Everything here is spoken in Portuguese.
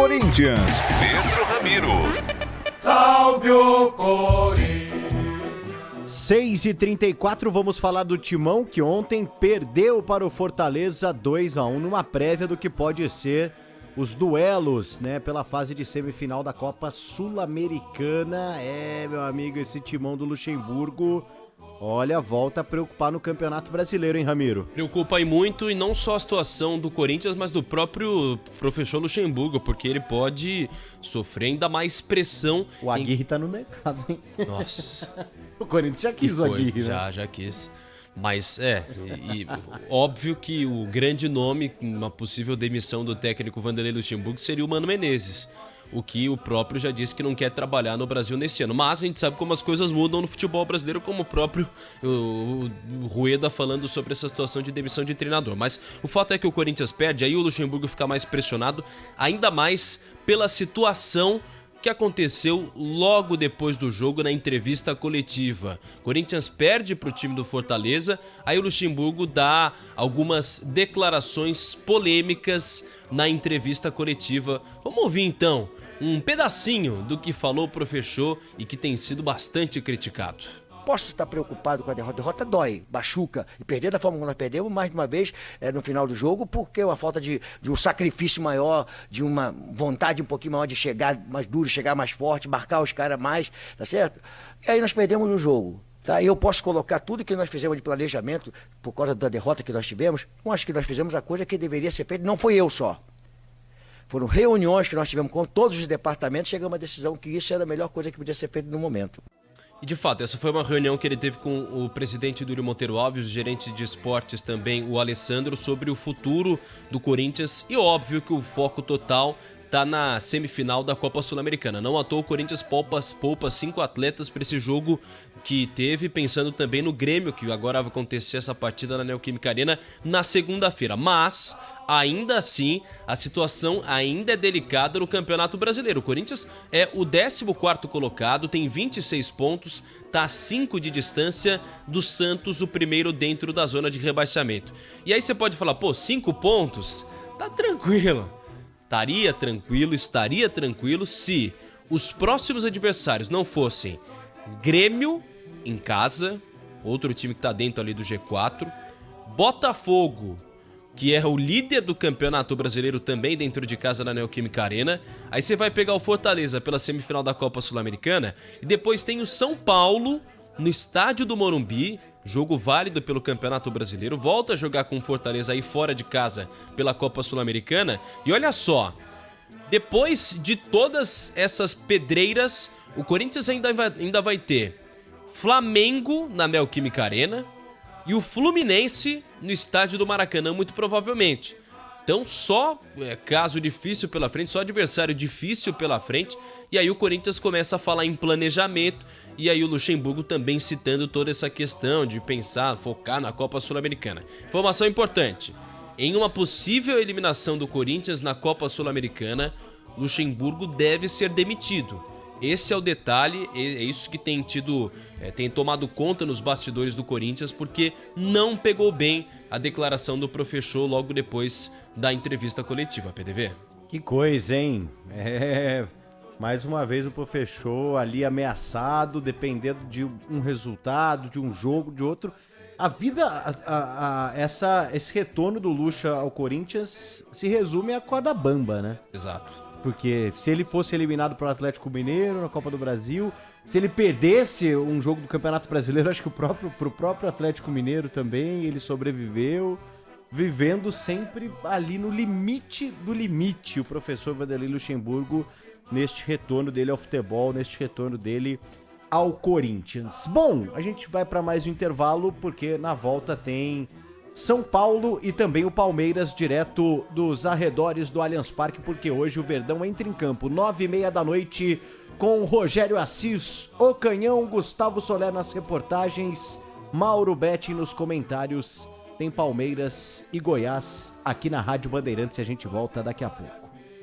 Corinthians, Pedro Ramiro. Salve o Corinthians! 6h34, vamos falar do Timão, que ontem perdeu para o Fortaleza 2-1 numa prévia do que pode ser os duelos, né, pela fase de semifinal da Copa Sul-Americana. Meu amigo, esse Timão do Luxemburgo, olha, volta a preocupar no Campeonato Brasileiro, hein, Ramiro? Preocupa aí muito, e não só a situação do Corinthians, mas do próprio professor Luxemburgo, porque ele pode sofrer ainda mais pressão. O Aguirre tá no mercado, hein? Nossa. O Corinthians já quis o Aguirre, né? Já quis. Mas óbvio que o grande nome, uma possível demissão do técnico Vanderlei Luxemburgo, seria o Mano Menezes. O que o próprio já disse que não quer trabalhar no Brasil nesse ano. Mas a gente sabe como as coisas mudam no futebol brasileiro, como o próprio o Rueda falando sobre essa situação de demissão de treinador. Mas o fato é que o Corinthians perde, aí o Luxemburgo fica mais pressionado, ainda mais pela situação que aconteceu logo depois do jogo na entrevista coletiva. Corinthians perde para o time do Fortaleza, aí o Luxemburgo dá algumas declarações polêmicas na entrevista coletiva. Vamos ouvir então um pedacinho do que falou o professor e que tem sido bastante criticado. Posso estar preocupado com a derrota. A derrota dói, machuca. E perder da forma como nós perdemos, mais de uma vez, no final do jogo, porque é uma falta de um sacrifício maior, de uma vontade um pouquinho maior de chegar mais duro, chegar mais forte, marcar os caras mais, tá certo? E aí nós perdemos o jogo. Tá? Eu posso colocar tudo que nós fizemos de planejamento, por causa da derrota que nós tivemos. Eu acho que nós fizemos a coisa que deveria ser feita, não foi eu só. Foram reuniões que nós tivemos com todos os departamentos, chegamos à decisão que isso era a melhor coisa que podia ser feita no momento. E de fato, essa foi uma reunião que ele teve com o presidente Dúlio Monteiro Alves, o gerente de esportes também, o Alessandro, sobre o futuro do Corinthians. E óbvio que o foco total tá na semifinal da Copa Sul-Americana. Não à toa o Corinthians poupa 5 atletas para esse jogo que teve, pensando também no Grêmio, que agora vai acontecer essa partida na Neoquímica Arena na segunda-feira. Mas ainda assim, a situação ainda é delicada no Campeonato Brasileiro. O Corinthians é o 14º colocado, tem 26 pontos, tá a 5 de distância do Santos, o primeiro dentro da zona de rebaixamento. E aí você pode falar, 5 pontos? Tá tranquilo. Estaria tranquilo se os próximos adversários não fossem Grêmio em casa, outro time que tá dentro ali do G4, Botafogo, que é o líder do Campeonato Brasileiro também dentro de casa na Neoquímica Arena. Aí você vai pegar o Fortaleza pela semifinal da Copa Sul-Americana e depois tem o São Paulo no estádio do Morumbi, jogo válido pelo Campeonato Brasileiro, volta a jogar com o Fortaleza aí fora de casa pela Copa Sul-Americana. E olha só, depois de todas essas pedreiras, o Corinthians ainda vai ter Flamengo na Neoquímica Arena e o Fluminense no estádio do Maracanã, muito provavelmente. Então só caso difícil pela frente, só adversário difícil pela frente. E aí o Corinthians começa a falar em planejamento. E aí o Luxemburgo também citando toda essa questão de pensar, focar na Copa Sul-Americana. Informação importante: em uma possível eliminação do Corinthians na Copa Sul-Americana, Luxemburgo deve ser demitido. Esse é o detalhe, é isso que tem tomado conta nos bastidores do Corinthians, porque não pegou bem a declaração do professor logo depois da entrevista coletiva, PDV. Que coisa, hein? Mais uma vez o professor ali ameaçado, dependendo de um resultado, de um jogo, de outro. A vida, esse retorno do Luxa ao Corinthians se resume à corda bamba, né? Exato. Porque se ele fosse eliminado pelo Atlético Mineiro na Copa do Brasil, se ele perdesse um jogo do Campeonato Brasileiro, acho que pro próprio Atlético Mineiro também, ele sobreviveu, vivendo sempre ali no limite do limite, o professor Vanderlei Luxemburgo, neste retorno dele ao futebol, neste retorno dele ao Corinthians. Bom, a gente vai para mais um intervalo, porque na volta tem São Paulo e também o Palmeiras, direto dos arredores do Allianz Parque, porque hoje o Verdão entra em campo, 9h30 da noite, com Rogério Assis, o Canhão, Gustavo Soler nas reportagens, Mauro Betti nos comentários. Tem Palmeiras e Goiás aqui na Rádio Bandeirantes e a gente volta daqui a pouco.